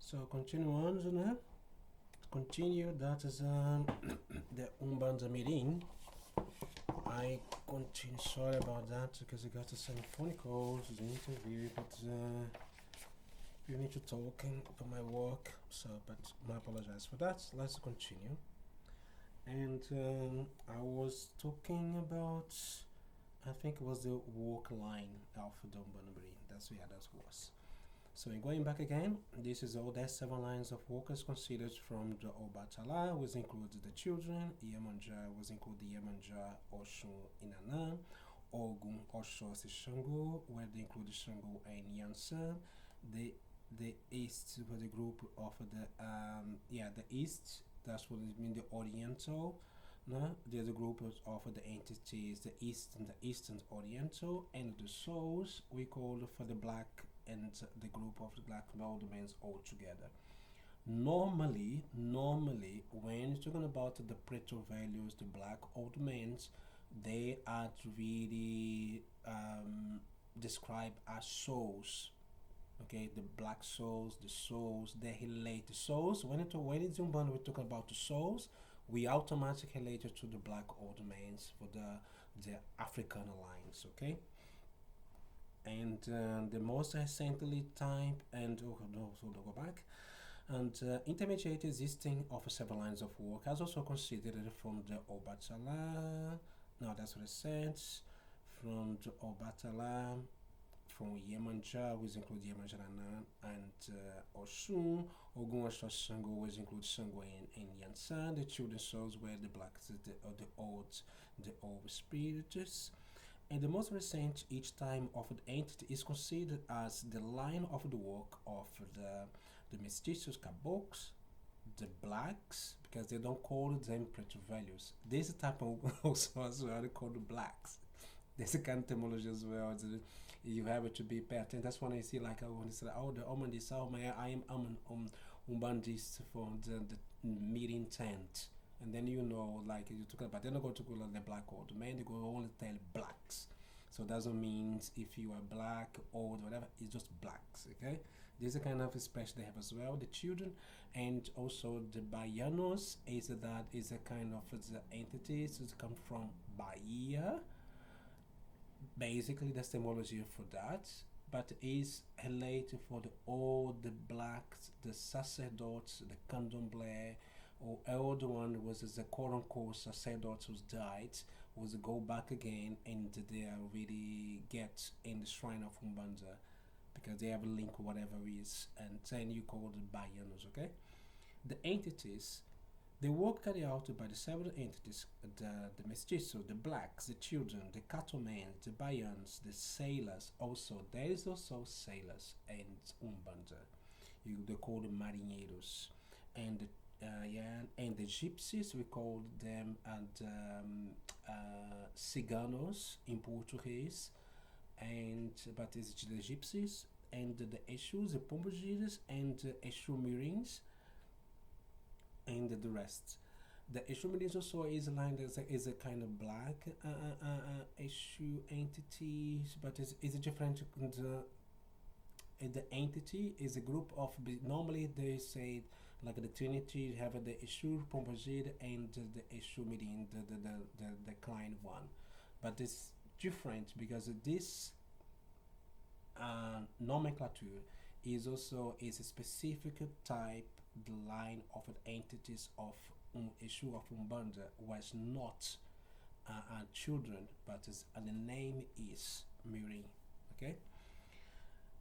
So continue on, né? Continue. That is the Umbanda meeting. I continue. Sorry about that because I got some phone calls, the interview, but we need to talk for my work. So, but I apologize for that. Let's continue. And I was talking about. I think it was the walk line of the Umbanda meeting. That's where that was. So in going back again, this is all the 7 lines of workers considered from the Obatala, which includes the children, Iyemanja was include the Iyemanja, Oshun, Inanna, Ogun, Osho, Shango, where they include Shango and Yansan. The East was the group of the East, that's what it means, the Oriental. No, there's a group of the entities, the Eastern Oriental, and the souls we call for the black and the group of the black movements all together. Normally, when you're talking about the Preto values, the black old men, they are really described as souls. Okay, the black souls, the souls, they relate the souls. When it's Umbanda, we talk about the souls. We automatically relate it to the black old men for the African lines. Okay, and the most recently type and so go back and intermediate existing of several lines of work as also considered from the Obatala. No, that's what it says. From the Obatala, from Yemanja, which include Yemanjana and Oshun, Ogun Osho Shango, which include Shango and Yansan. The children souls were the black, the old spirits. And the most recent each time of the entity is considered as the line of the work of the mestizos caboclos, the blacks, because they don't call them preto values. This type of also as well they call the blacks. There's a kind of terminology as well. You have to be pay attention. That's when I see like I want to say, oh, the Umbandis, oh my, I am Umbandist for the meeting tent. And then like you talk about, they're not going to go like the black old man, they go only tell blacks. So it doesn't mean if you are black, old, whatever, it's just blacks, okay? There's a kind of expression they have as well, the children, and also the Baianos is a kind of the entities that come from Bahia. Basically, the symbology for that, but is related for the blacks, the sacerdotes, the candomblé, or elder one was the quote unquote sacerdotes who died, was go back again and they really get in the shrine of Umbanda because they have a link or whatever it is, and then you call the Baianos, okay? The entities, the work carried out by the several entities, the mestizos, the blacks, the children, the cattlemen, the Baians, the sailors, also, there is also sailors and Umbanda. They call them marinheiros. And and the gypsies, we call them ciganos in Portuguese, and but it's the gypsies, and the Exus, the Pombogiras, and the Exu Mirins, and the rest. The Exu Mirins also is lined as a kind of black Exu entities, but it's different. The entity is a group of normally they say like the Trinity have the Eshur Pombajid and the Eshu Mirin, the Klein one, but it's different because this nomenclature is also is a specific type, the line of entities of Eshu of Umbanda was not children, but the name is Mirin, okay.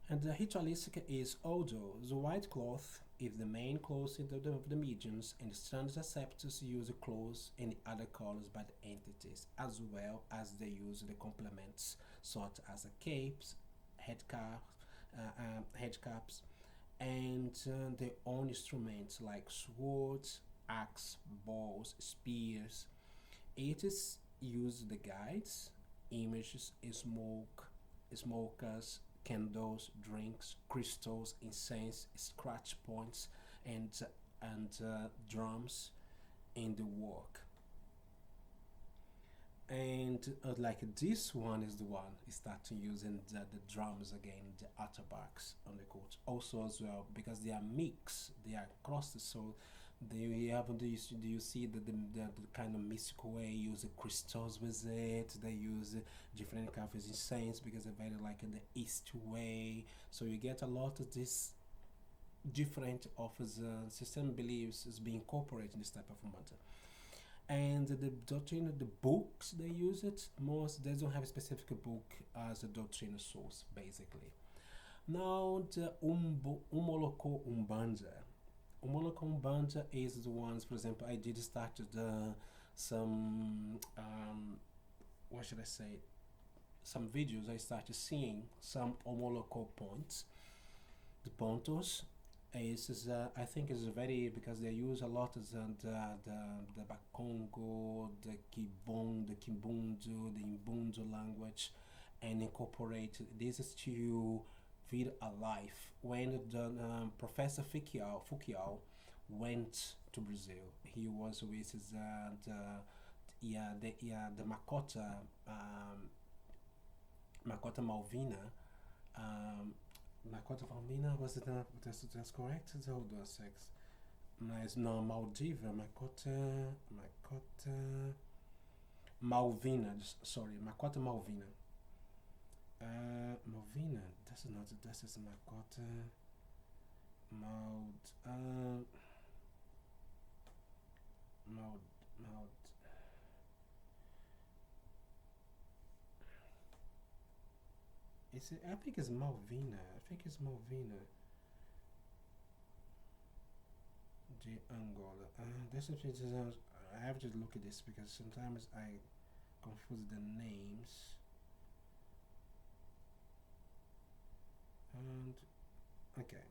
And the ritualistic is although the white cloth is the main cloth of the mediums, and the standard acceptors use the clothes and the other colors by the entities, as well as they use the complements such as the capes, head caps, and their own instruments like swords, axe, bows, spears. It is used the guides, images, smokers, candles, drinks, crystals, incense, scratch points, and drums in the work. And like this one is the one is starting using the drums again, the atterbucks on the coach also as well, because they are mixed, they are crossed. So they have, do you see the kind of mystical way use crystals with it, they use different kind of incense because they're very like in the east way. So you get a lot of this different of the system beliefs is being incorporated in this type of matter. And the doctrine, the books they use it most, they don't have a specific book as a doctrine source basically. Now the Umoloko Umbanda. Umoloko Umbanda is the ones, for example, I did start the some what should I say, some videos. I started seeing some Omoloko points, the pontos. I think is very, because they use a lot of the Bakongo, the Kibon, the Kimbundu, the Imbundu language, and incorporate this is to feel alive. When the Professor Fukiao went to Brazil, he was with the Makota Malvina. Um, Makota Malvina, was it not? That's correct. Hold on a sec. Nice. No, Maldiva. Makota Malvina. Sorry, Makota Malvina. Malvina. This is not. This is Makota Mald. Mald. Mald. I think it's Malvina. I think it's Malvina. The Angola. This is just, I have to look at this because sometimes I confuse the names. And okay.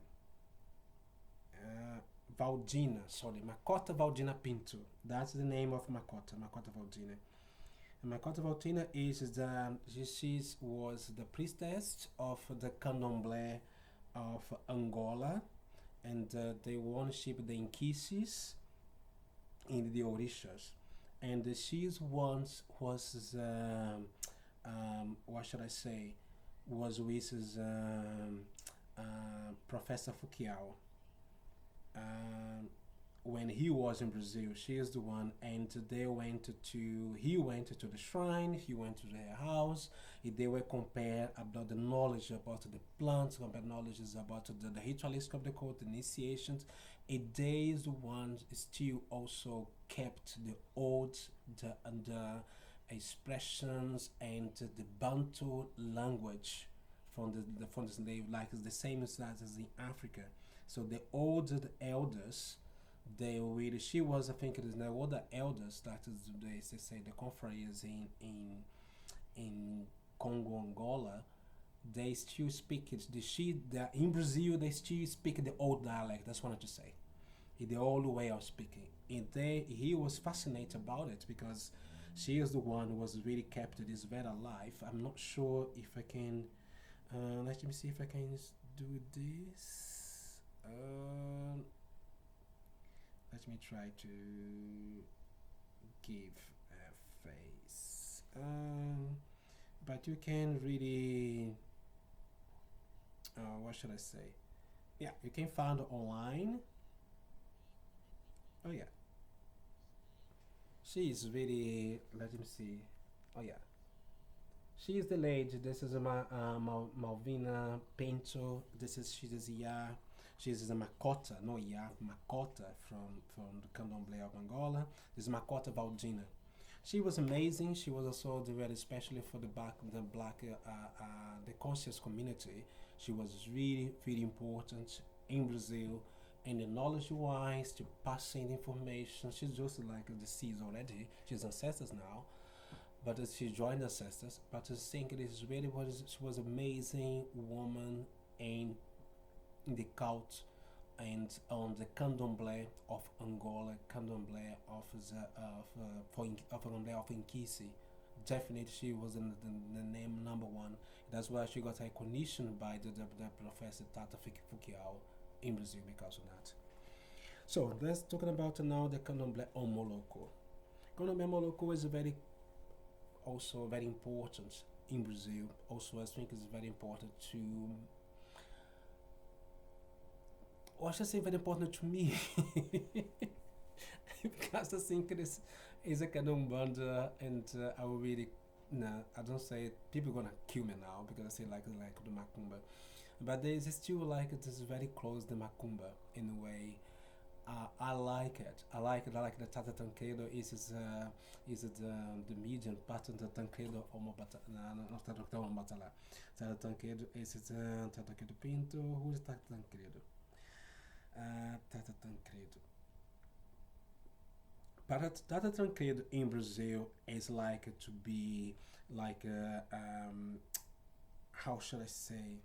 Valdina, sorry, Makota Valdina Pinto. That's the name of Makota Valdina. And Makota Valdina is the she was the priestess of the Candomblé of Angola, and they worship the Inquisis in the Orishas. And she's once was what should I say, was with Professor Fukiao. Um, when he was in Brazil, she is the one, and they went to he went to the shrine, he went to their house. They were compare about the knowledge about the plants, compare knowledge about the ritualistic of the cult, the initiations. They is the ones still also kept the old the expressions and the Bantu language from from the slave, like it's the same as in Africa. So the older elders, they really, she was, I think it is the older elders that is, they say the conference in Congo, Angola, they still speak it. In Brazil they still speak the old dialect. That's what I want to say. The old way of speaking. And he was fascinated about it because she is the one who was really kept this very alive. I'm not sure if I can. Let me see if I can do this. Let me try to give a face. But you can really, what should I say? Yeah, you can find online. Oh yeah, she is really. Let me see. Oh yeah, she is the lady. This is Malvina Pinto. This is she is Ya. She is a Makota, no Ya, Makota from the Candomblé of Angola. This is Makota Valdina. She was amazing. She was also very, especially for the black, the conscious community. She was really, really important in Brazil, and the knowledge-wise to passing information. She's just like deceased already. She's ancestors now, but she joined ancestors. But I think this really was, she was amazing woman in the cult and on the candomblé of Angola, candomblé of the of Angola of Inkisi. Definitely, she was in the name number one. That's why she got recognition by the Professor Tata Fukiao in Brazil because of that. So let's talking about now the candomblé Omoloko. Candomblé Omoloko is a very also very important in Brazil. Also, I think it's very important to, or I should say, very important to me, because I think it is a kind of Umbanda, and I will really, nah, I don't say it. People gonna kill me now because I say like the Macumba, but there is still like it is very close to Macumba in a way. I like it. I like it. I like the Tata Tancredo. Is it the median pattern the Tancredo or Mobata? No, not Tata Batala. Tata Tancredo is it Tata Tancredo Pinto? Who is Tata Tancredo? Tata Tancredo. But Tata Tancredo in Brazil is like to be like how should I say?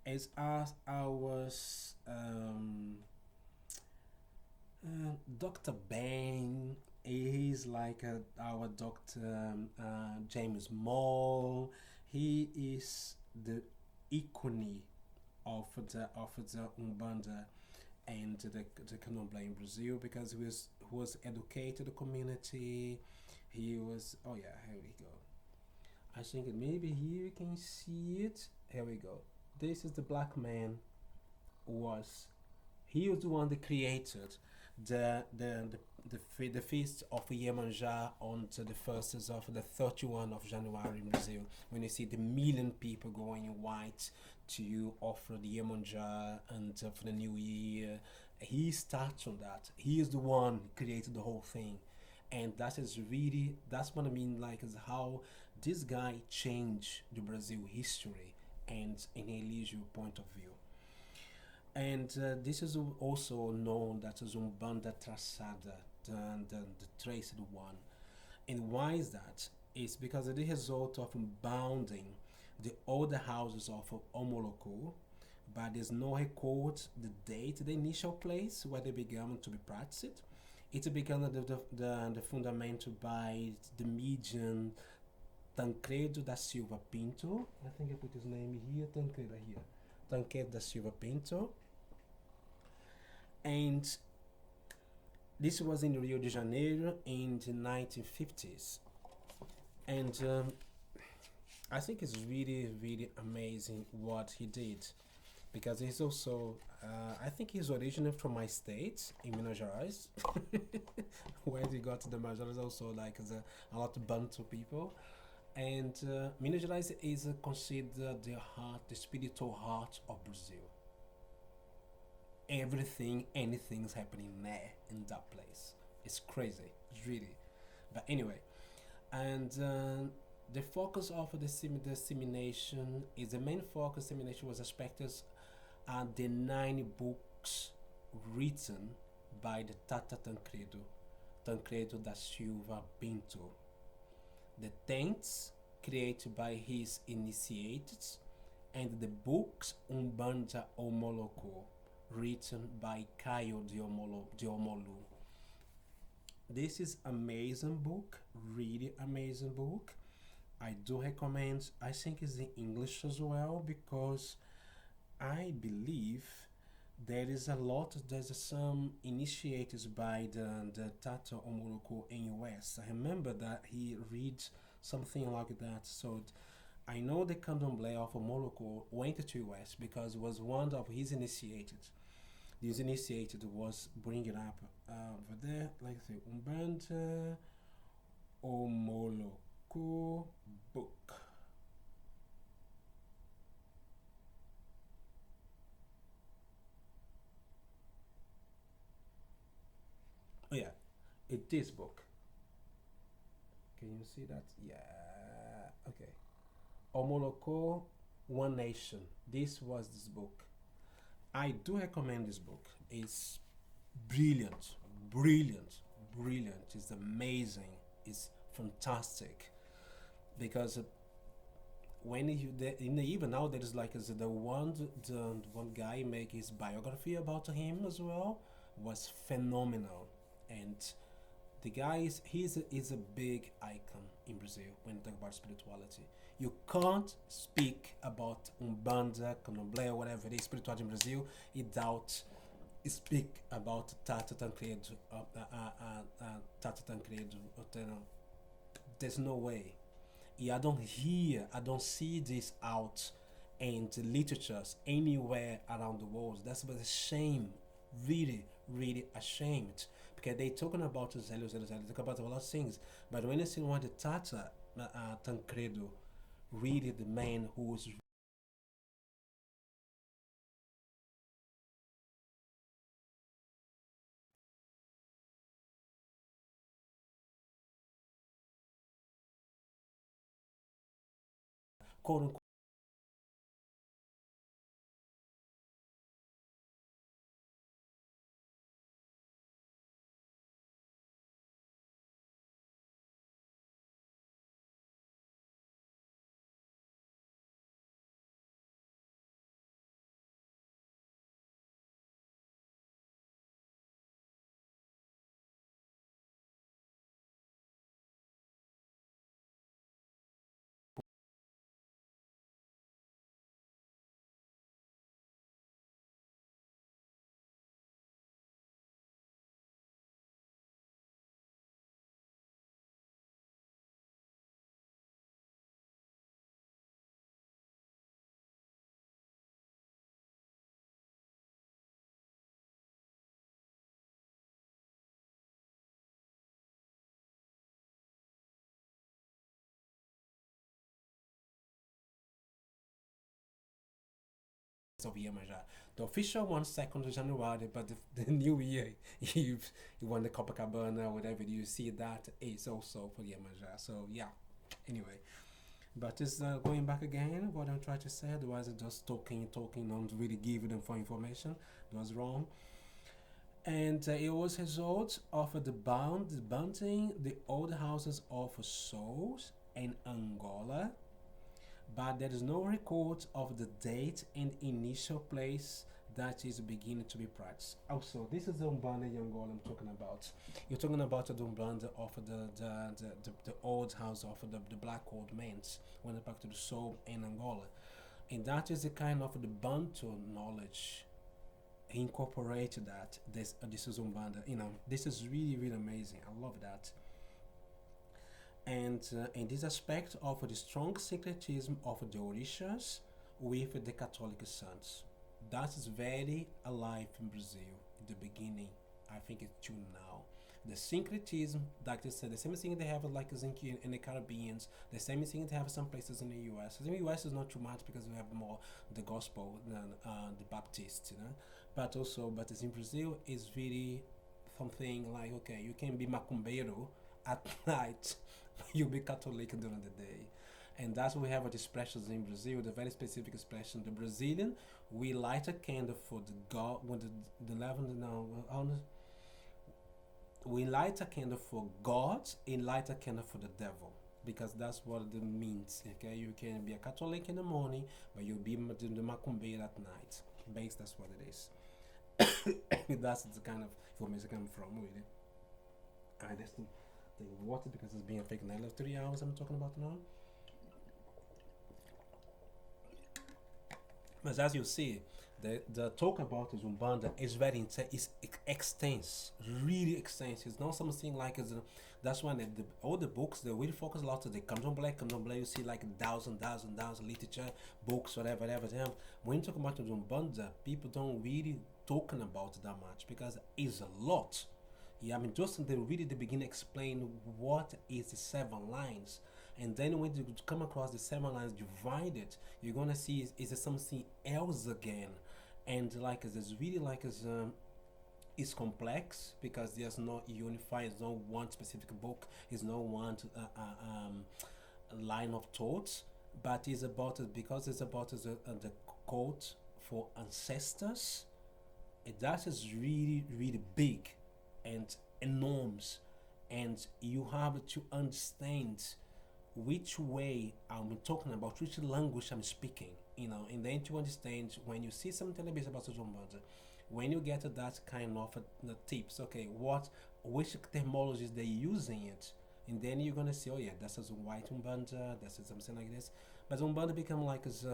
As I was Dr. Bang is like our Dr. James Moll. He is the icon of the Umbanda and the Candomblé in Brazil because he was educated the community. He was, oh yeah, here we go. I think maybe here you can see it. Here we go. This is the black man was he was the one that created the the the feast of Iemanjá on to the first of the 31 of January in Brazil. When you see the million people going in white to offer the Iemanjá and for the new year, he starts on that. He is the one who created the whole thing, and that is really that's what I mean. Like is how this guy changed the Brazil history and in a leisure point of view. And this is also known that as Umbanda Traçada, the traced one. And why is that? It's because of the result of bounding the older houses of Omoloco, but there's no record the date, the initial place where they began to be practiced. It began the fundamental by the median Tancredo da Silva Pinto. I think I put his name here, Tancredo here. Tancredo da Silva Pinto. And this was in Rio de Janeiro in the 1950s. And I think it's really, really amazing what he did because he's also, I think he's originally from my state in Minas Gerais, where he got the Minas Gerais also like a lot of Bantu people. And Minas Gerais is considered the heart, the spiritual heart of Brazil. Everything, anything's happening there in that place. It's crazy, it's really. But anyway, and the focus of the dissemination is the main focus. Dissemination was expected at the 9 books written by the Tata Tancredo da Silva Pinto. The tents created by his initiates, and the books Umbanda Omoloco written by Caio de Omolu. This is amazing book, really amazing book. I do recommend. I think it's in English as well because I believe there's some initiated by the Tata Omoloco in US. I remember that he reads something like that. So I know the Candomblé of Omoloco went to US because it was one of his initiated. This initiated was bringing up over there, like I say, Umbanda Omoloco book. Oh yeah, this book. Can you see that? Yeah. Okay. Omoloco, One Nation. This was this book. I do recommend this book. It's brilliant, brilliant, brilliant. It's amazing. It's fantastic because when even now there is like the one guy make his biography about him as well was phenomenal, and the guy is a big icon in Brazil when you talk about spirituality. You can't speak about Umbanda, Candomblé, or whatever it is, spirituality in Brazil, without speak about Tata Tancredo, There's no way. Yeah, I don't see this out in the literatures anywhere around the world. That's a shame, really, really ashamed. Because they talking about Zelo, Zelo, Zelo, talk about a lot of things. But when you see one the Tata Tancredo, really the man who's quote unquote of Yamaja. The official one 2nd of January, but the new year, you you want the Copacabana, whatever, you see that is also for Yamaja. So yeah, anyway. But it's going back again. What I'm trying to say, otherwise it's just talking, talking, not really giving them for information. It was wrong. And it was a result of the bounding the old houses of souls in Angola, but there is no record of the date and initial place that is beginning to be practiced. Also, this is the Umbanda Angola I'm talking about. You're talking about the Umbanda of the old house of the black old men when back to the soul in Angola. And that is the kind of the Bantu knowledge incorporated that this is Umbanda. This is really really amazing. I love that. And in this aspect of the strong syncretism of the Orishas with the Catholic saints. That is very alive in Brazil in the beginning. I think it's true now. The syncretism, like they said, the same thing they have like in the Caribbean, the same thing they have some places in the US. In the US is not too much because we have more the gospel than the Baptists, But also, but it's in Brazil is really something like okay, you can be macumbeiro at night, you'll be Catholic during the day. And that's what we have with expressions in Brazil, the very specific expression. The Brazilian, we light a candle for the God, when the lavender now, we light a candle for God and light a candle for the devil. Because that's what it means. Okay, you can be a Catholic in the morning, but you'll be the macumbeiro at night. Base, that's what it is. That's the kind of information coming from, really. Alright, that's the water because it's being fake 3 hours I'm talking about now. But as you see, the talk about Umbanda is very is extensive, really extensive. It's not something like that's when all the books they really focus a lot on the Candomblé. You see like thousand literature books, whatever. When you talk about Umbanda, people don't really talking about that much because it's a lot. Yeah, I mean, just in the really the beginning, explain what is the 7 lines, and then when you come across the 7 lines divided, you're gonna see is it something else again, and like it's really like it's complex because there's no unified, there's no one specific book, there's no one line of thoughts, but it's about it because it's about the code for ancestors. That is really really big and enormous, and you have to understand which way I'm talking about, which language I'm speaking, and then to understand when you see some television about social media, when you get that kind of tips, okay, which terminologies they're using it, and then you're gonna see, oh yeah, that's a white Umbanda, that's something like this, but Umbanda become like is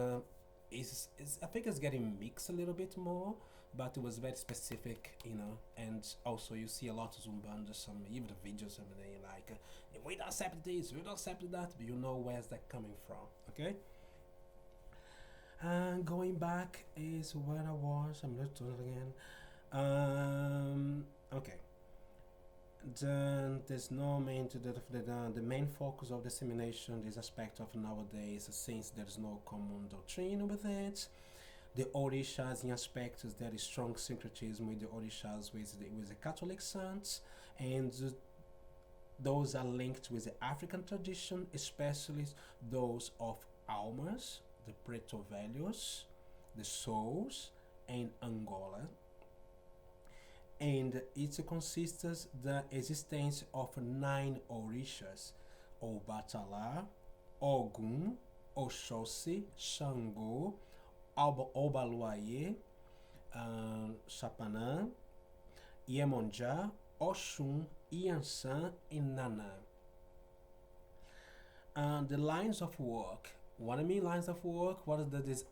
I think it's getting mixed a little bit more, but it was very specific, and also you see a lot of Umbanda, some even the videos, some of they like We don't accept this, we don't accept that, but you know where's that coming from, okay? And going back is where I was. I'm not doing it again. Okay. Then there's no main to the main focus of dissemination this aspect of nowadays, since there is no common doctrine with it. The Orishas in aspects there is strong syncretism with the Orishas with the Catholic saints, and those are linked with the African tradition, especially those of almas, the preto velhos, the souls, and Angola. And it consists the existence of 9 orishas: Obatala, Ogun, Oxóssi, Xangô, Obaluayê, Chapanã, Iemonjá, Oxum, Iansã, and Nana. The lines of work. What I mean lines of work? What does this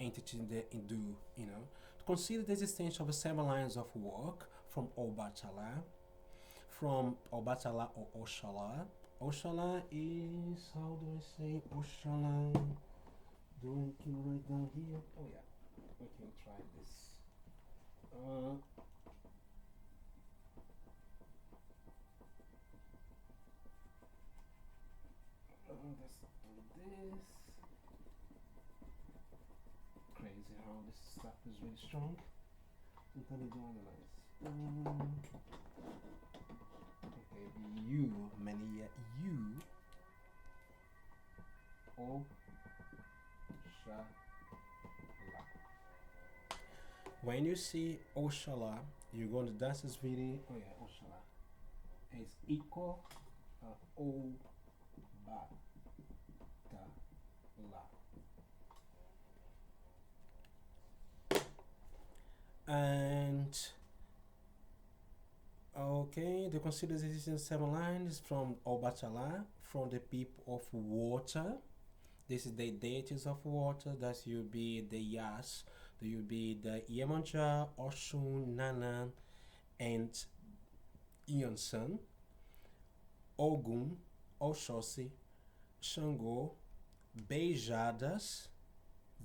entity do? To consider the existence of 7 lines of work from Obatala, or Oshala. Oshala is, how do I say Oshala? Do I can write down here? Oh yeah, we can try this. Let's do this. Crazy how this stuff is really strong. Okay, you, many you. O Shala. When you see Oshala, you're going to dance this video. Oh yeah, Oshala. It's equal O Ba Ta La. And okay, they consider the existence 7 lines from Obatala, from the people of water. This is the deities of water. That will be the Yas. There will be the Iemonjá, Oxum, Nana, and Iansã, Ogum, Oxóssi, Xangô, Beijadas.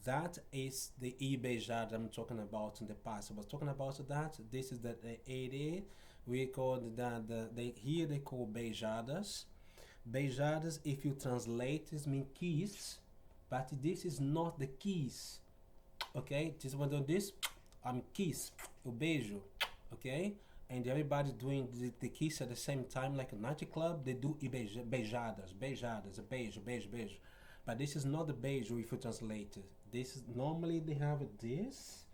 That is the Ibeijada I'm talking about in the past. I was talking about that. This is the 80. We call here they call Beijadas. Beijadas, if you translate, it means kiss, but this is not the kiss. Okay, this one do this. I'm kiss, o beijo. Okay, and everybody doing the kiss at the same time, like a nightclub. They do beijadas, beijadas, a beijo, beijo, beijo. But this is not the beijo if you translate it. This is normally they have this.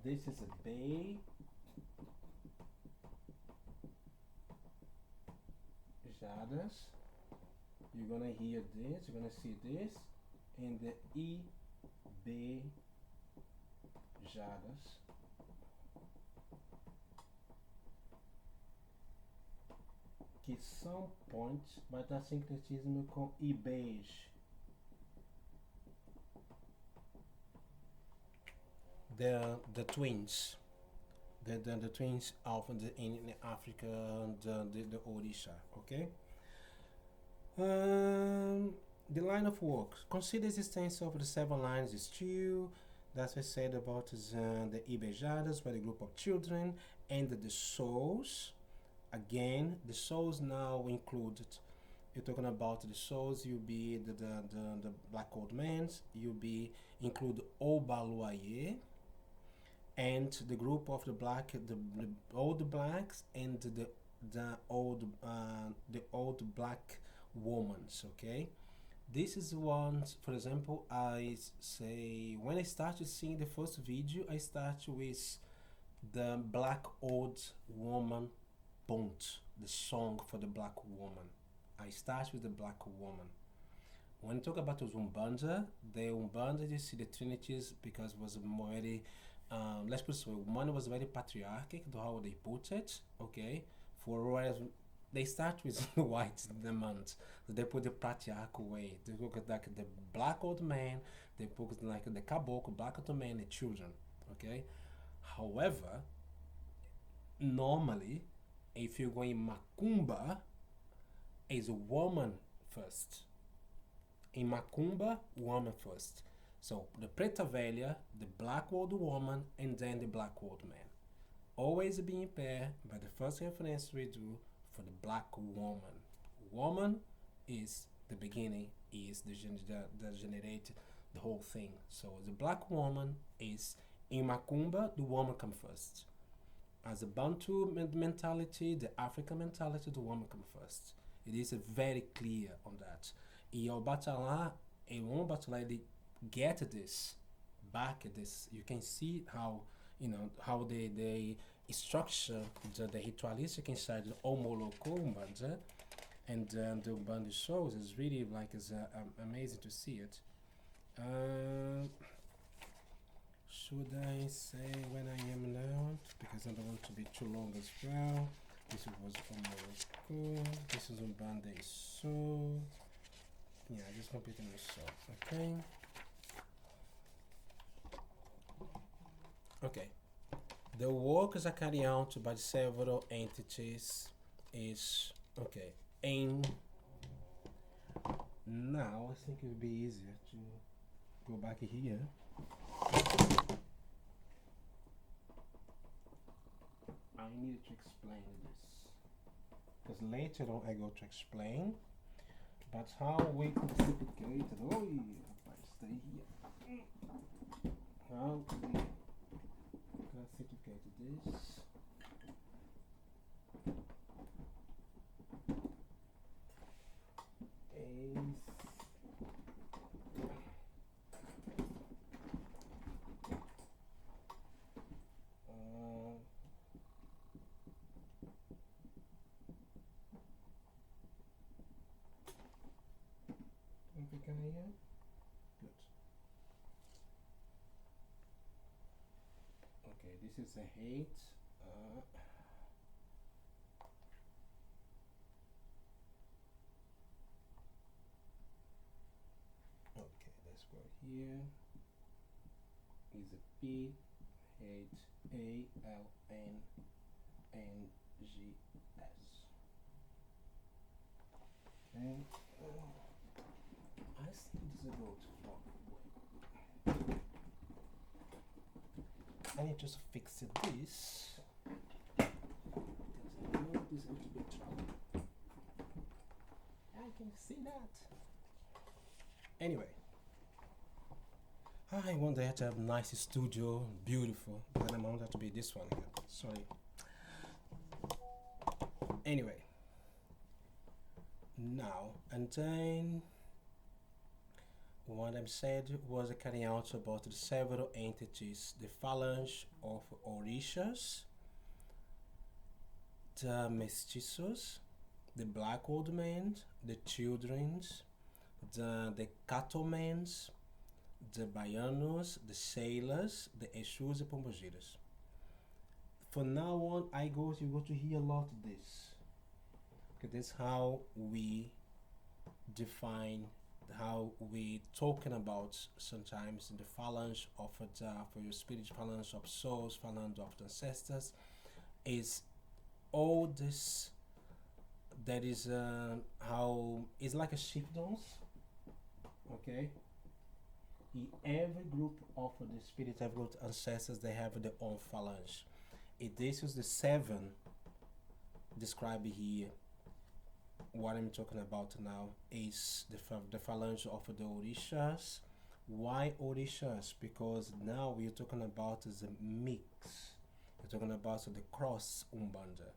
This is a bay. Jadas. You're gonna hear this. You're gonna see this, and the E B Jadas. Que são pontes, vai dar sincretismo com IBs. The twins, the twins of in Africa, the Orisha. Okay. The line of work. Consider the existence of the 7 lines is true. That's what I said about the Ibejadas by the group of children, and the souls. Again, the souls now included. You're talking about the souls. You'll be the black old men. You'll be include Obaluayé, and the group of the black, the old blacks, and the old black women. Okay, this is one. For example, I say when I started seeing the first video, I start with the black old woman Bunt, the song for the black woman. I start with the black woman. When you talk about the Umbanda, you see the trinities because it was very, let's put it this way, one was very patriarchic, how they put it, okay? For whereas they start with white diamond. They put the patriarchal way. They look at like the black old man. They put like the caboclo, black old man, the children. Okay. However, normally, if you're going macumba, is a woman first. In macumba, woman first. So the preta velha, the black old woman, and then the black old man. Always being paired by the first reference we do for the black woman. Woman is the beginning, is the generate the whole thing. So the black woman is in Macumba, the woman comes first. As a Bantu mentality, the African mentality, the woman comes first. It is very clear on that. E ao Batalá, and one Batalá, they get this back at this. You can see how how they structure the ritualistic inside the Omoloko Umbanda, and the Umbanda shows is really like is amazing to see it. Should I say when I am now? Because I don't want to be too long as well. This was Omoloko. This is Umbanda so. Yeah, I just completed myself. Okay. Okay. The work is carried out by several entities is okay. And now I think it would be easier to go back here. I need to explain this because later on I go to explain. But how we classificate oh yeah, stay here. How we classificate this. Is ficar here. Good. Okay, this is a hate. Okay, let's go here. Is a P H A L N N G S. Okay. I think this is about wrong way. I need just to fix this. Because I know this is going to be trouble. I can see that. Anyway. I want that to have a nice studio, beautiful. But then I want that to be this one here. Sorry. Anyway. Now, and then what I said was carrying out about the several entities, the phalange of Orishas, the mestizos, the black old men, the children's, the cattlemen, the baianos, the sailors, the Exus and Pombogiras. From now on, you're going to hear a lot of this. Okay, this is how we define, how we talking about sometimes in the phalange of for your spirit, phalange of souls, phalange of the ancestors, is all this that is how it's like a chiefdoms, okay? In every group of the spirit, every group of ancestors, they have their own phalange. This is the 7 described here. What I'm talking about now is the phalange of the Orishas. Why Orishas? Because now we're talking about the mix. We're talking about the cross Umbanda.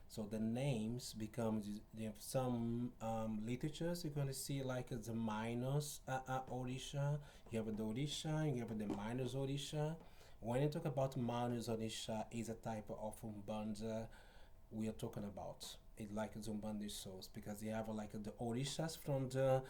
So the names become some literatures. You're going to see like the minors Orisha. You have the Orisha. You have the minors Orisha. When you talk about minors Orisha, is a type of Umbanda we are talking about. It like Umbanda souls because they have like the Orishas from the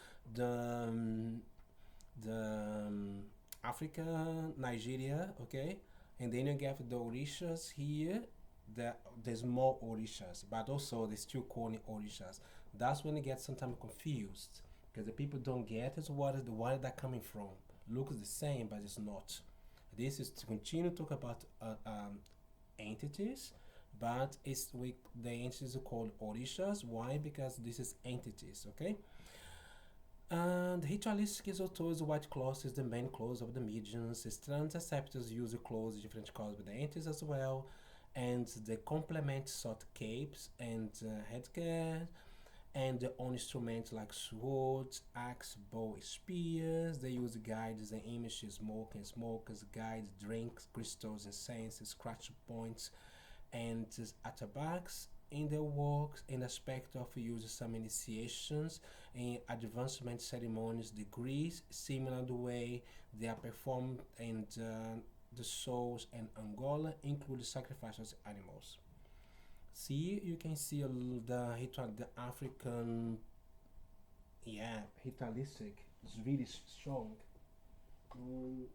Africa, Nigeria, okay, and then you have the Orishas here there, there's more orishas, but also they still call it orishas. That's when it gets sometimes confused because the people don't get it. Where is that coming from? Looks the same, but it's not. This is to continue to talk about entities, but the entities are called orishas. Why? Because this is entities. Okay. And ritualistic autores white cloth is the main clothes of the mediums. Strands acceptors use clothes different colors with the entities as well, and the complement sort capes and headgear, and on instruments like swords, axe, bow, spears. They use guides and images, smoke and smokers, guides, drinks, crystals, incense, scratch points, and attabaks in their works in aspect of use some initiations in advancement ceremonies degrees similar the way they are performed in the souls and Angola include sacrifices of animals. See, you can see the African, yeah, ritualistic is really strong. Mm,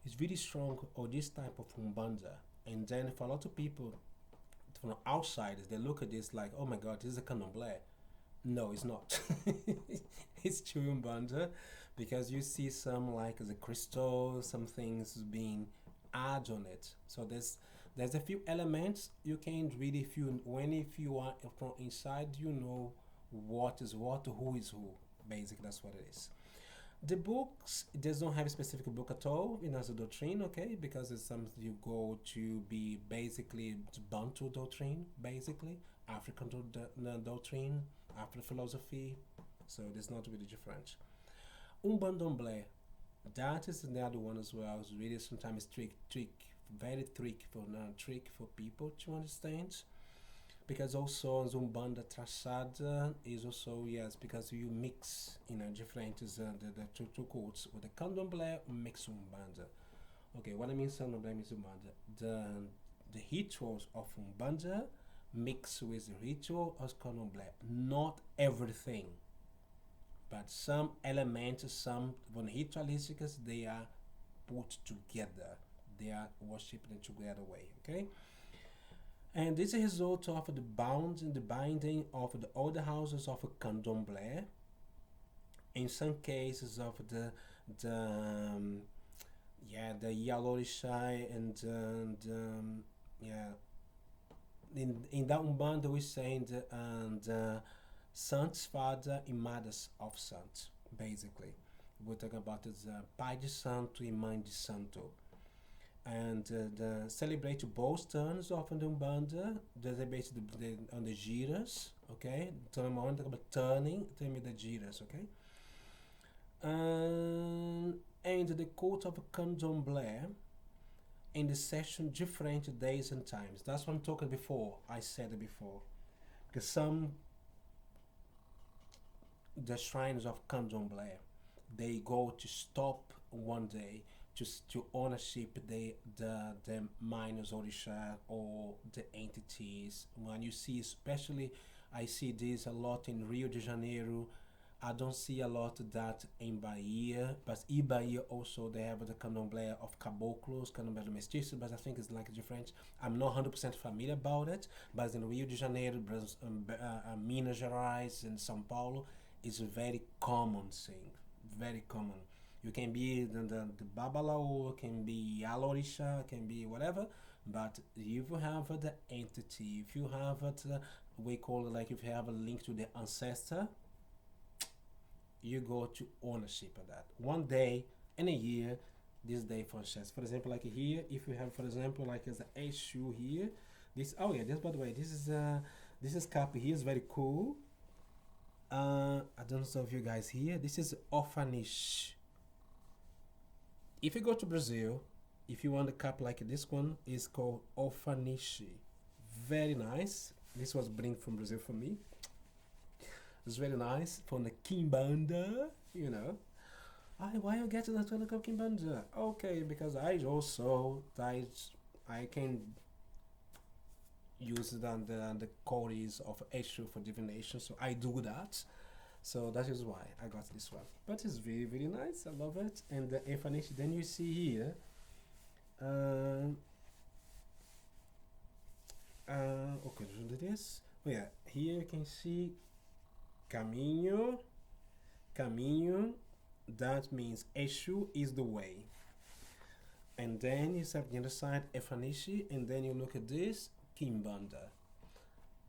it's really strong or this type of Umbanda. And then for a lot of people from outsiders, they look at this like, oh my god, this is a candomblé. No, it's not. It's true Umbanda because you see some like the crystal, some things being added on it. So there's a few elements you can really feel when if you are from inside, you know what is what, who is who. Basically, that's what it is. The books it does not have a specific book at all in as a doctrine, okay, because it's something you go to be basically Bantu doctrine, basically African doctrine, Afro philosophy, so it's not really different. Umbandomble, that is another one as well. It's really sometimes very trick for people to understand because also Zumbanda traçada is also yes because you mix different the two codes with the candomblé mix Umbanda. Okay, what I mean candomblé mix Umbanda. The rituals of Umbanda mix with the ritual of candomblé. Not everything, but some elements, some von ritualisticas they are put together. They are worshipped in together way. Okay. And this is a result of the bounds and the binding of the older houses of candomblé. In some cases of the the Yalorisha and yeah in that Umbanda we say the Santos Father e Mothers of Santos basically. We're talking about the Pai de Santo e Mãe de Santo and celebrate both turns of the Umbanda. They celebrate on the giras, okay? Turn about turning, tell me the giras, okay? And the cult of Candomblé in the session different days and times. That's what I'm talking before. I said it before. Because some the shrines of Candomblé, they go to stop one day just to ownership the miners orisha or the entities. When you see, especially, I see this a lot in Rio de Janeiro. I don't see a lot of that in Bahia, but in Bahia also they have the candomblé of caboclos, candomblé de mestiço, but I think it's like different. I'm not 100% familiar about it, but in Rio de Janeiro, Minas Gerais, and São Paulo, it's a very common thing, very common. You can be the Babalao, can be Alorisha, can be whatever, but if you have the entity, if you have it, we call it like if you have a link to the ancestor, you go to ownership of that. One day in a year, this day for instance. For example, like here, if you have, for example, like as a issue here, this, oh yeah, this by the way, this is cap here is very cool. I don't know if you guys here. This is orphanage. If you go to Brazil, if you want a cup like this one, is called orphanage. Very nice. This was bring from Brazil for me. It's very nice from the Kimbanda, you know. Why you get that to the Kimbanda? Okay, because I can use the cores of issue for divination, so I do that. So that is why I got this one. But it's very, very nice. I love it. And the information, then you see here, Okay, so do this. Oh yeah, here you can see caminho, caminho. That means Eshu is the way. And then you have the other side Efanishi, and then you look at this Kimbanda.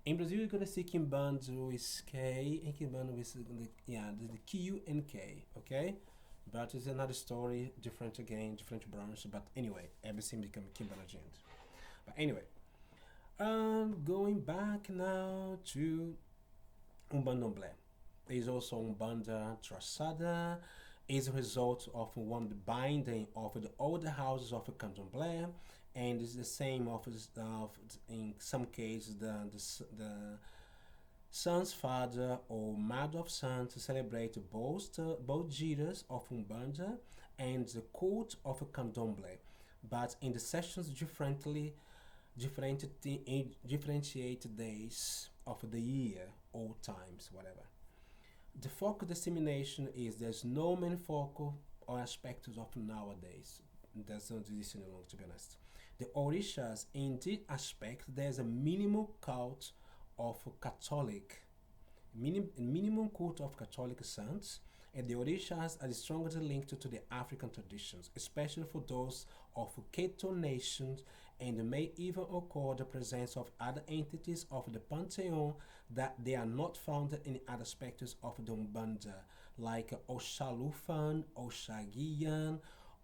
In Brazil, you're gonna see Kimbanda with K and Kimbanda with the Q and K. Okay, but it's another story, different again, different branch. But anyway, everything become Kimbanda gent. But anyway, going back now to Umbandomblé. There is also Umbanda Traçada, is a result of one the binding of the older houses of a Candomblé, and is the same of in some cases the son's father or mother of son to celebrate both giras of Umbanda and the cult of a Candomblé, but in the sessions differentiate days of the year or times, whatever. The focal dissemination is there's no main focal or aspects of nowadays. That's not this any longer, to be honest. The Orishas, in this aspect, there's a minimal cult of Catholic, minimum cult of Catholic saints, and the Orishas are strongly linked to the African traditions, especially for those of Keto nations, and may even occur the presence of other entities of the pantheon that they are not found in other aspects of the Umbanda, like Oshalufan, Oshagian,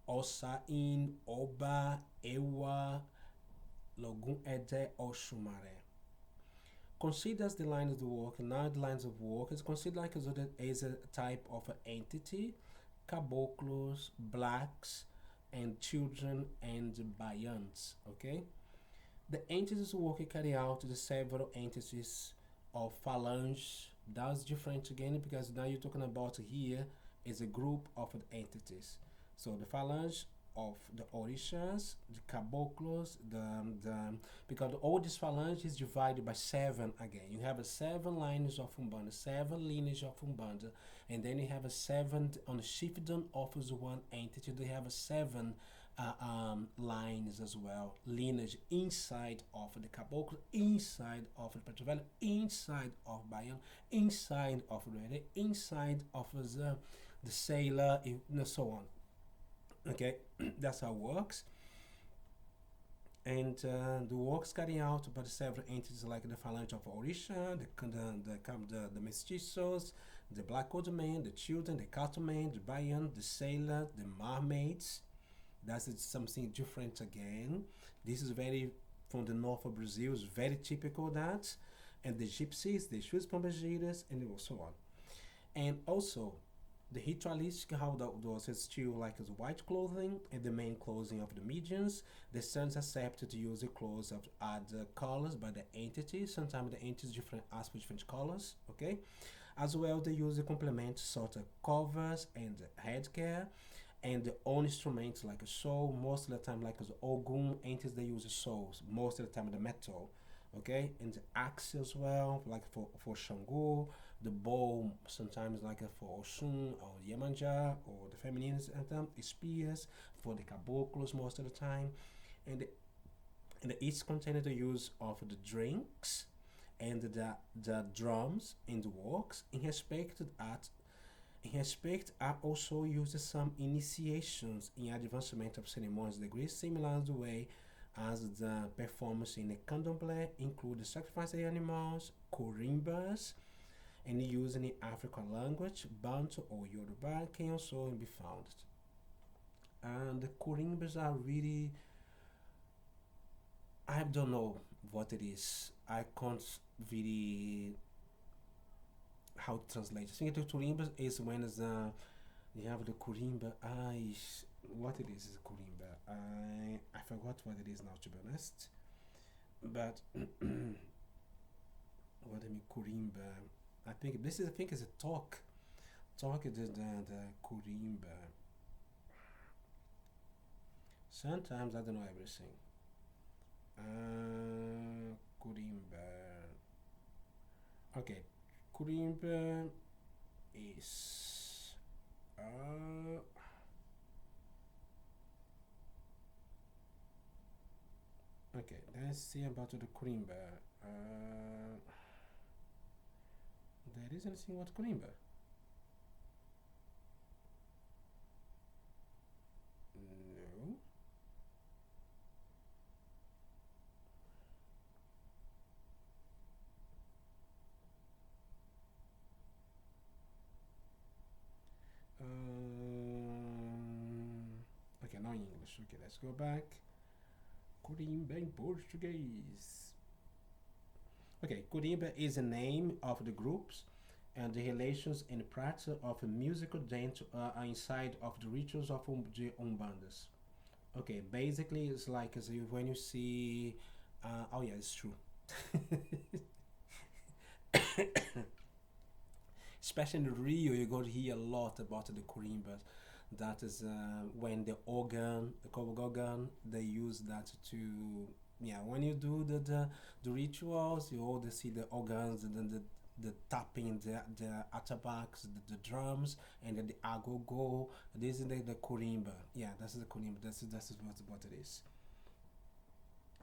Osain, Oba, Ewa, Logun Ede, Oshumare. Considers the lines of the work, now the lines of work is considered like as a type of entity, caboclos, blacks, and children and bayans. Okay, the entities work carry out the several entities of phalange. That's different again because now you're talking about here is a group of entities. So the phalange of the Orishas, the Caboclos, because all this phalange is divided by seven again. You have a seven lines of Umbanda, seven lineage of Umbanda, and then you have a seven on the chieftain offers one entity. They have a seven lines as well, lineage inside of the Caboclo, inside of the Petrovello, inside of Bayan, inside of Rede, inside of the sailor, and so on. Okay, that's how it works. And the works carried out by the several entities like the Phalange of Orisha, the mestizos, the black old man, the children, the cattlemen, the bayan, the sailor, the mermaids. That's something different again. This is very from the north of Brazil, is very typical of that. And the gypsies, the shoes pombageiras, and so on. And also, the ritualistic how those is still like as white clothing and the main clothing of the medians. The sons accepted to use the clothes of other colors by the entity. Sometimes the entities different ask for different colors. Okay, as well they use the complement sort of covers and headgear and the own instruments like a soul. Most of the time, like as ogun entities, they use a souls. Most of the time, the metal. Okay, and the axe as well, like for Shango, the bow sometimes like for Oshun or Yemanja or the feminine anthem, spears for the caboclos most of the time, and each container the use of the drinks and the drums in the works in respect are also used some initiations in advancement of ceremonies degrees similar to the way as the performance in the candomblé include the sacrifice of animals, corimbas, and using the African language, Bantu or Yoruba can also be found. And the corimbas are really, I don't know what it is. I can't really how to translate. I think the corimbas is when you have the corimba. What it is corimba. I forgot what it is now, to be honest. But what I mean corimba. I think it's a talk. Talk is the corimba. Sometimes I don't know everything. Corimba. Okay, corimba is Okay, let's see about the Kurimba. Uh, there isn't anything about Kurimba. No. Okay, no English. Okay, let's go back. Kurimba in Portuguese. Okay, Kurimba is a name of the groups and the relations and practice of a musical dance inside of the rituals of the Umbandas. Okay, basically it's like as if when you see, oh yeah, it's true. Especially in Rio, you're going to hear a lot about the Kurimbas. That is when the organ, the cover organ, they use that to, yeah, when you do the rituals, you always see the organs and then the tapping, the atabaques, the drums, and then the agogo. This is the kurimba. Yeah, that's the kurimba. That's what it is.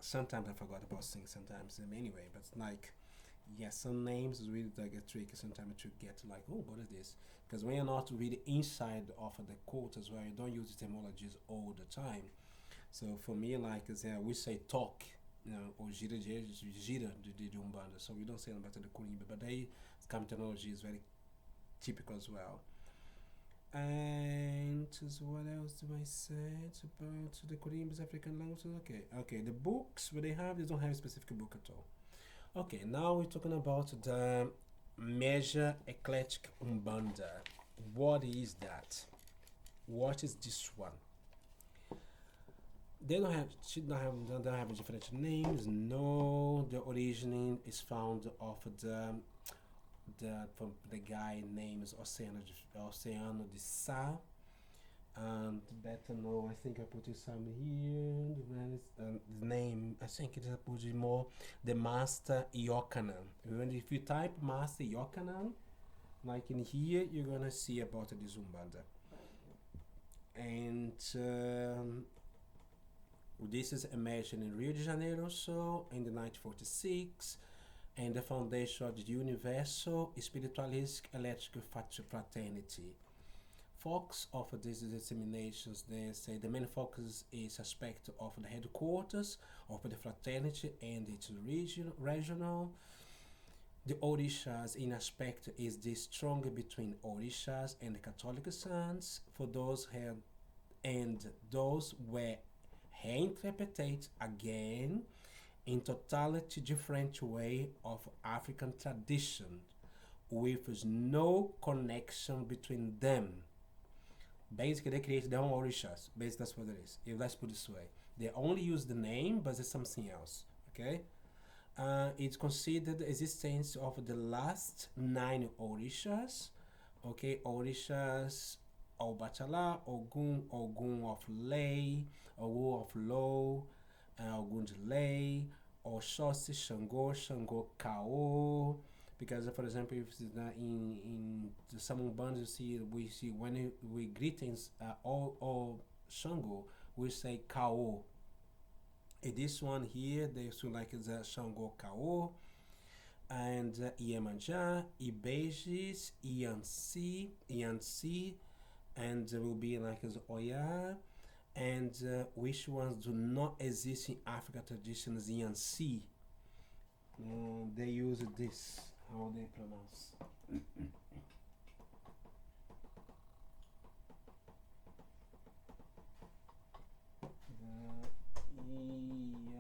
Sometimes I forgot about things. Sometimes anyway, but like yeah, some names is really like a tricky sometimes to get like, oh, what is this? Because when you're not really inside of the quote as well, you don't use the etymologies all the time. So for me, like, we say talk, you know, or gira de Umbanda. So we don't say about the Kurimba, but they come terminology is very typical as well. And what else do I say about the Kurimba's African languages? Okay, the books, what they don't have a specific book at all. Okay, now we're talking about the measure eclectic umbanda. What is that? What is this one? They don't have should not have don't have different names. No, the origin is found of the from the guy names Oceano de Sa. And better know, I think I put it some here. The name, I think it is put it more the Master Yokanan. If you type Master Yokanan, like in here, you're gonna see about the Zumbanda. And this is imagined in Rio de Janeiro, so in the 1946, and the foundation of the Universal Spiritualistic Electric Fraternity. Focus of these disseminations, they say the main focus is aspect of the headquarters of the fraternity and its regional. The Orishas in aspect is the strong between Orishas and the Catholic saints for those had and those were reinterpreted again in totality different way of African tradition with no connection between them. Basically, they create their own orishas. Basically, that's what it is. If let's put it this way, they only use the name, but it's something else. Okay. It's considered the existence of the last 9 orishas. Okay, orishas Obatala, Ogun of Lay, Ogun of Low, Ogun de Lay, Oshosi, Shango Kao. Because, for example, if it's in some bands, we see when we greetings all Shango, we say Kao. And this one here, they feel like it's a Shango Kao. And Iemanjá, Ibejis, Iansi, and there will be like as Oya, and which ones do not exist in African traditions, Iansi. They use this, how they pronounce.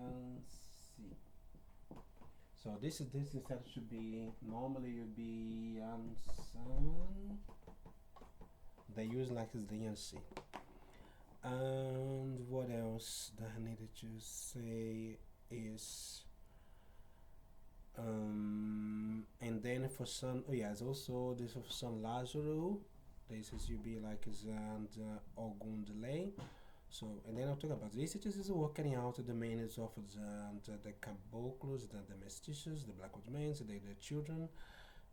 Iansi. So this instead should be normally would be Yansan. They use like as the Yansi. And what else that I needed to say is and then for some oh yeah, it's also this for some Lazaro. This is you be like as and Ogun delay. So, and then I'll talk about this. It is working out the meanings of the caboclos, the mestizos, the black old men, the children,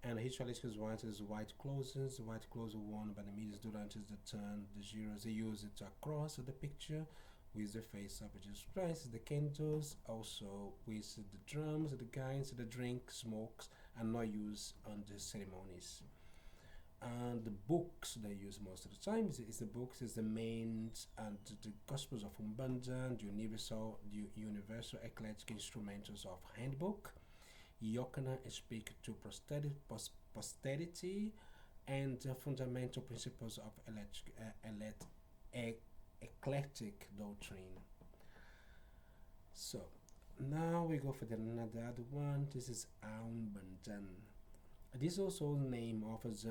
and ritualistic white is white clothes worn by the medias during the turn, the zeros. They use it across the picture with the face of Jesus Christ, the candles, also with the drums, the guys, the drink, smokes, and not used on the ceremonies. And the books they use most of the time is the books is the main and the Gospels of Umbanda, the Universal Eclectic Instrumentals of Handbook. Yokana speak to posterity and the fundamental principles of eclectic doctrine. So now we go for another one. This is Umbanda. This also name offers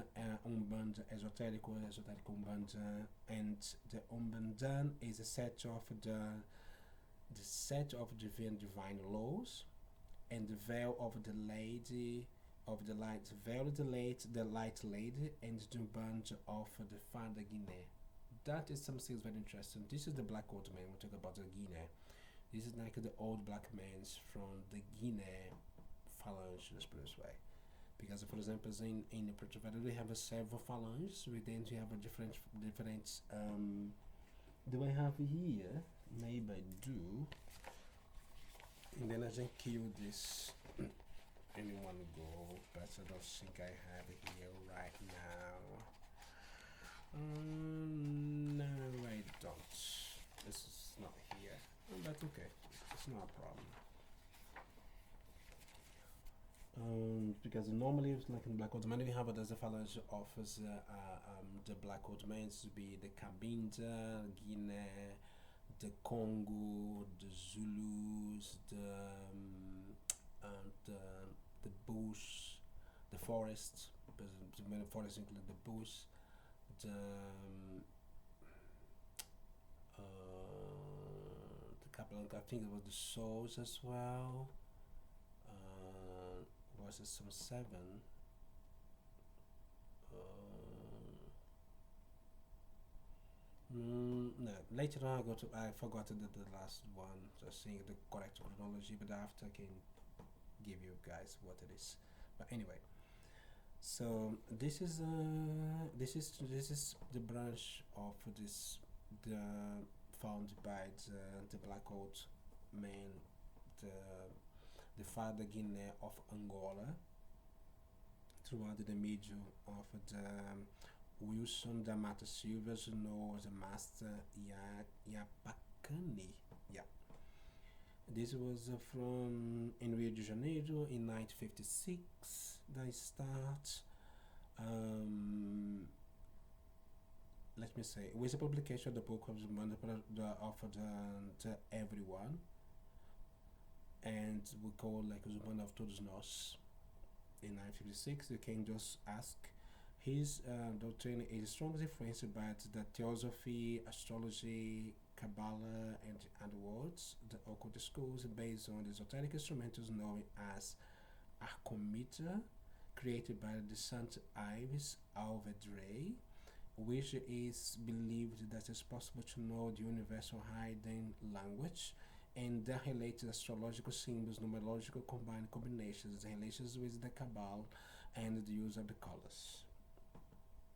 Umbanda, esoteric Umbanda, and the Umbandan is a set of the set of divine laws, and the veil of the lady of the light, veil of the light lady, and the bunch of the Father Guinea. That is something very interesting. This is the black old man. We talk about the Guinea. This is like the old black men from the Guinea phalange, let's put it this way. Because, for example, in the Puerto Valley, we have a several phalanges. We then we have a different. Do I have here? Maybe I do. And then I can kill this in one go, but I don't think I have it here right now. No, I don't. This is not here, but okay, it's not a problem. Because normally it's like in Black Old Man we have it as a phalange offers the Black Old Men to be the Cabinda, Guinea, the Congo, the Zulus, the bush, the forest, the forest include the bush, the couple I think it was the souls as well. Was it some 7? No, later on I forgot the last one, just seeing the correct chronology, but after I can give you guys what it is. But anyway, so this is the branch of this the found by the Black Old Man, the Father Guinea of Angola, throughout the middle of the Wilson da Mata Silva, known as the Master Yapacani. Yeah. This was from in Rio de Janeiro in 1956. They start. Let me say, with the publication of the book of the offered to everyone, and we call like Umbanda of Todos Nós. In 1956, the king just asked. His doctrine is strongly influenced by the theosophy, astrology, Kabbalah, and other words, the occult schools based on the esoteric instrumentals known as Archomitra, created by the Saint Ives Alvedre, which is believed that it's possible to know the universal hidden language and the related astrological symbols, numerological combinations, the relations with the Kabbalah, and the use of the colors.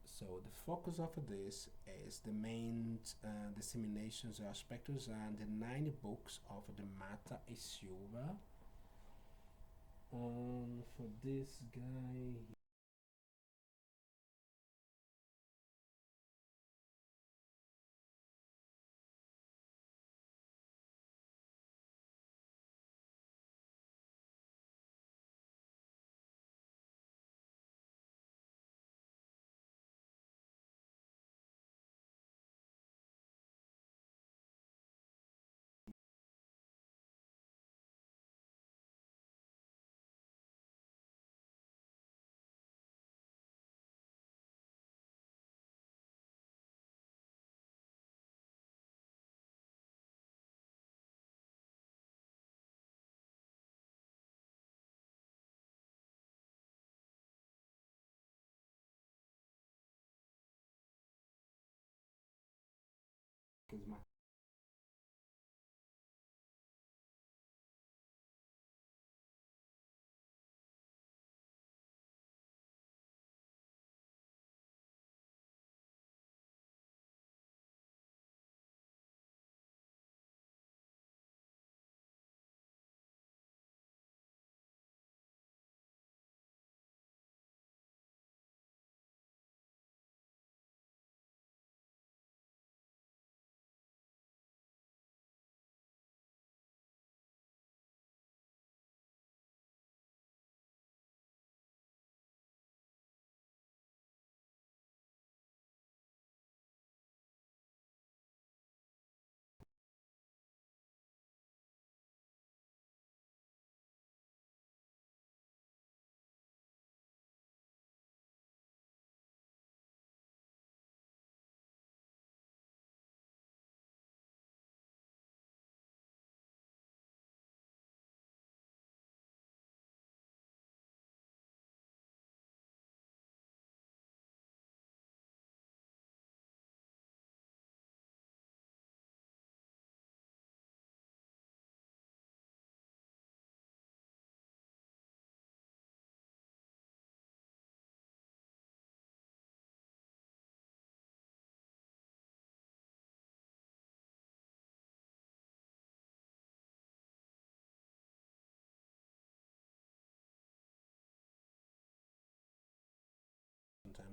So the focus of this is the main disseminations or aspects and the 9 books of the Mata e Silva. For this guy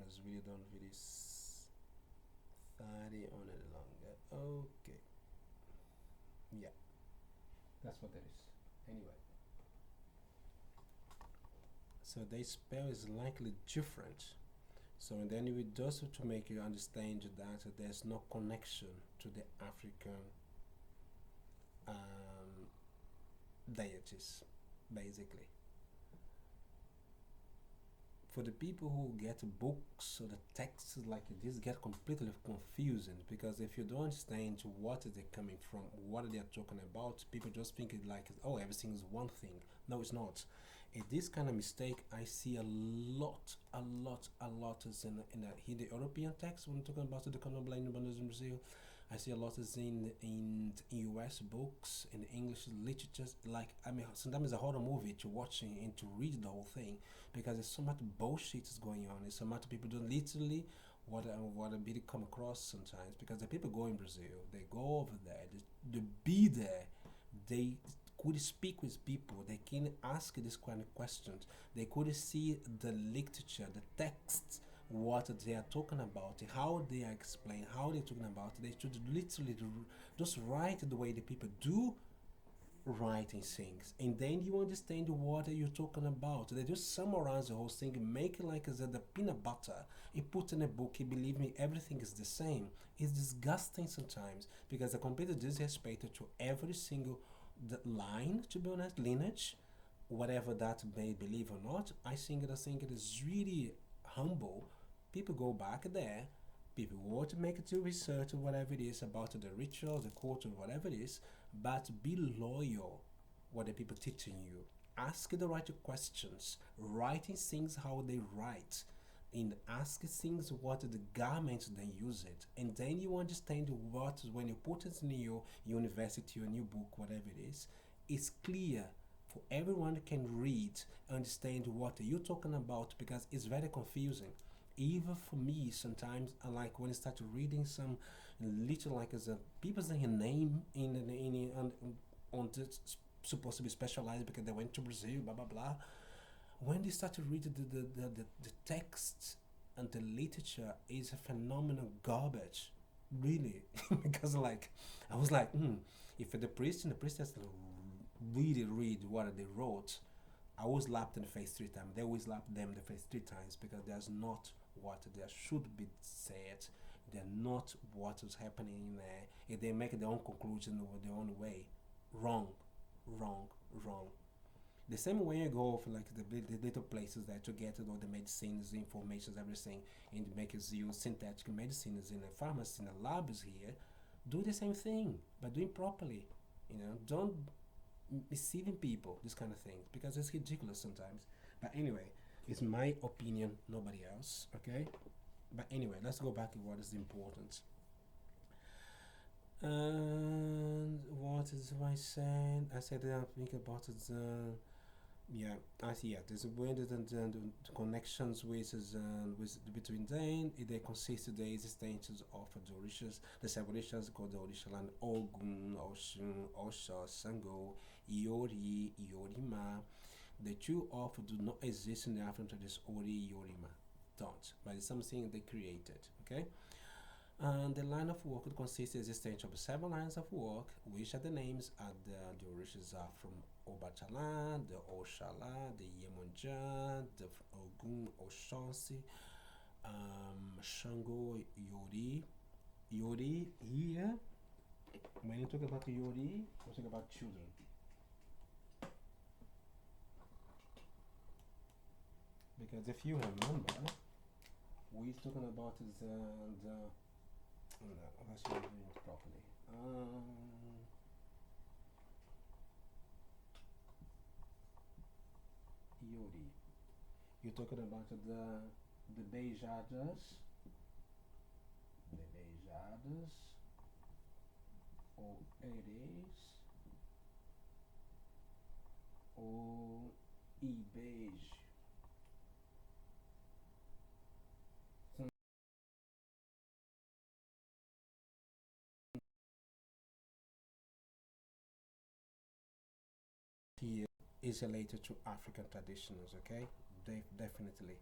was really don't really 30 on it longer. Okay, yeah, that's what that is. Anyway, so the spell is likely different. So and then we just to make you understand that there's no connection to the African um, deities, basically. For the people who get books or the texts like this get completely confusing because if you don't understand what is it coming from, what they are talking about, people just think it like oh everything is one thing. No, it's not. And this kind of mistake I see a lot is in the European text when talking about the Candomblé in Brazil. I see a lot is in US books, in English literature. Like I mean, sometimes it's a horror movie to watching and to read the whole thing because there's so much bullshit is going on. There's so much people do literally what a bit come across sometimes because the people go in Brazil, they go over there, they be there, they could speak with people, they can ask this kind of questions, they could see the literature, the texts, what they are talking about, how they are explained, how they're talking about. They should literally just write the way the people do writing things, and then you understand what you're talking about. They just summarize the whole thing, make it like as the peanut butter. You put in a book, you believe me, everything is the same. It's disgusting sometimes because the computer disrespected to every single line, to be honest, lineage, whatever that may believe or not. I think it is really humble. People go back there. People want to make it to research or whatever it is about the rituals, the culture, whatever it is, but be loyal what the people teaching you. Ask the right questions, writing things how they write, and ask things what the government they use it, and then you understand what when you put it in your university or new book, whatever it is, it's clear for everyone can read, understand what you're talking about because it's very confusing. Even for me, sometimes I like when I start reading some little like as a people's name on this supposed to be specialized because they went to Brazil, blah blah blah. When they start to read the text and the literature is a phenomenal garbage, really, because like I was like, if the priest and the priestess really read what they wrote, I was slapped in the face 3 times. They always slap them in the face 3 times because there's not what there should be said. They're not what is happening in there. If they make their own conclusion or their own way, wrong, wrong, wrong. The same way you go for like the little places that you get all the medicines, the information, everything, and make you synthetic medicines in a pharmacy, in the labs here, do the same thing, but do it properly. Don't deceiving people, this kind of things, because it's ridiculous sometimes. But anyway, it's my opinion, nobody else. Okay. But anyway, let's go back to what is important. And what is I saying? I said that I think about it. Yeah, I see. Yeah, there's a way that the connections with between them. They consist of the existence of the orishas, the seven orishas called the Orishaland, Ogun, Oshun, Osha, Sango, Iori, Iorima. The two of do not exist in the African tradition. Ori, Iorima don't, but it's something they created. Okay. And the line of work consists of the existence of seven lines of work, which are the names and the orishas are from Obachala, the Oshala, the Yemonja, the Ogun, Oshansi, Shango, Yori. Yori here, when you talk about Yori, we talk about children. Because if you remember, we're talking about the no, let's read it properly. Yori. You're talking about the Beijadas, ou Eres, ou Ibej. Here is related to African traditions, okay? Definitely.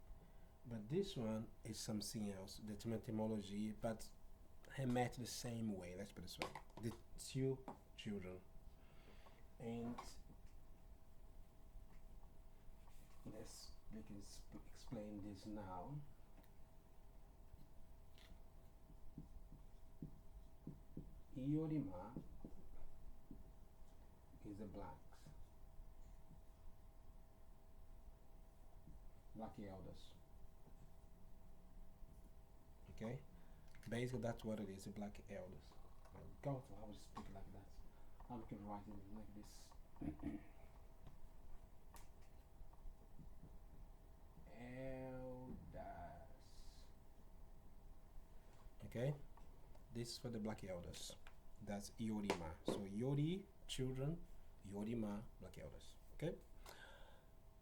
But this one is something else. The etymology, but he met the same way. Let's put it this way: the two children, and let's we can explain this now. Iorima is the black elders. Okay, basically that's what it is. The black elders. My God, I would speak like that. I can write it like this. Elders. Okay, this is for the black elders. That's Yorima. So Yori, children, Yorima, black elders. Okay.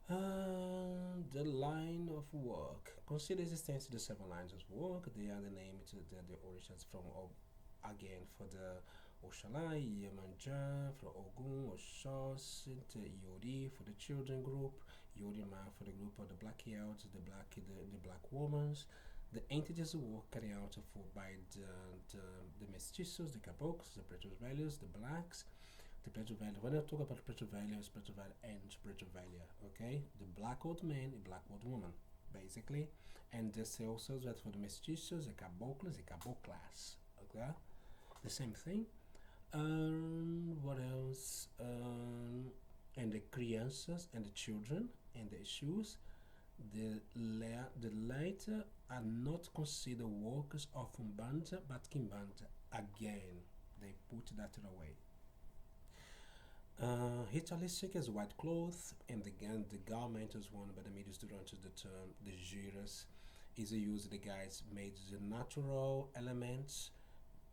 The line of work. Consider existence of the seven lines of work. They are the name to the origins from again for the Oshalai, Yemanja, for Ogun, Oshos, Yori for the children group, Yorima for the group of the black elders, the black women, the entities who were carried out for by the mestizos, the caboclos, the pretos values, the blacks, the Petrovalia. When I talk about Petrovalia, it's Petrovalia and Petrovalia. Okay, the black old man, the black old woman, basically, and this also that for the mestizos, the caboclos, the caboclas. Okay, the same thing. What else? And the crianças and the children and the issues. The latter are not considered workers of Umbanda but Kimbanda. Again, they put that away. Ritualistic is white cloth, and the garment is worn by the mediums during the term. The giras is a use the guys made the natural elements,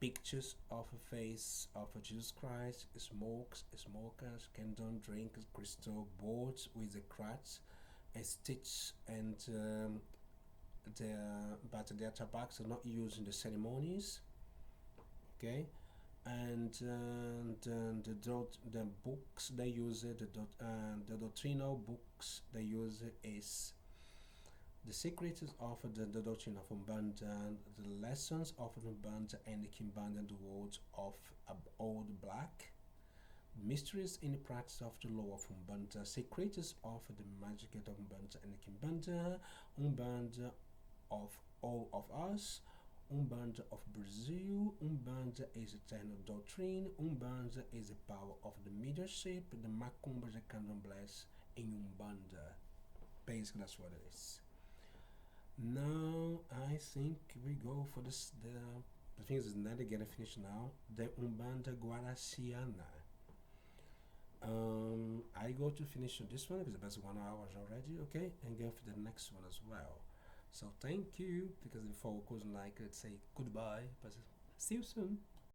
pictures of a face of a Jesus Christ, smokers, candle, drink, crystal boards with the crutch, a stitch, and but their tobacco are not used in the ceremonies. Okay, and the books they use it, the doctrinal books they use it is the secrets of the doctrine of Umbanda, the lessons of Umbanda and the Kimbanda, the words of Old Black, mysteries in the practice of the law of Umbanda, secrets of the magic of Umbanda and the Kimbanda, Umbanda of all of us, Umbanda of Brazil. Umbanda is eternal doctrine. Umbanda is the power of the mediumship, the Macumba, the candombless in Umbanda. Basically, that's what it is. Now, I think we go for this. The thing is not getting finished now. The Umbanda Guaraciana. I go to finish this one because it's about 1 hour already, okay, and go for the next one as well. So thank you, because before we couldn't like let's say goodbye, but see you soon.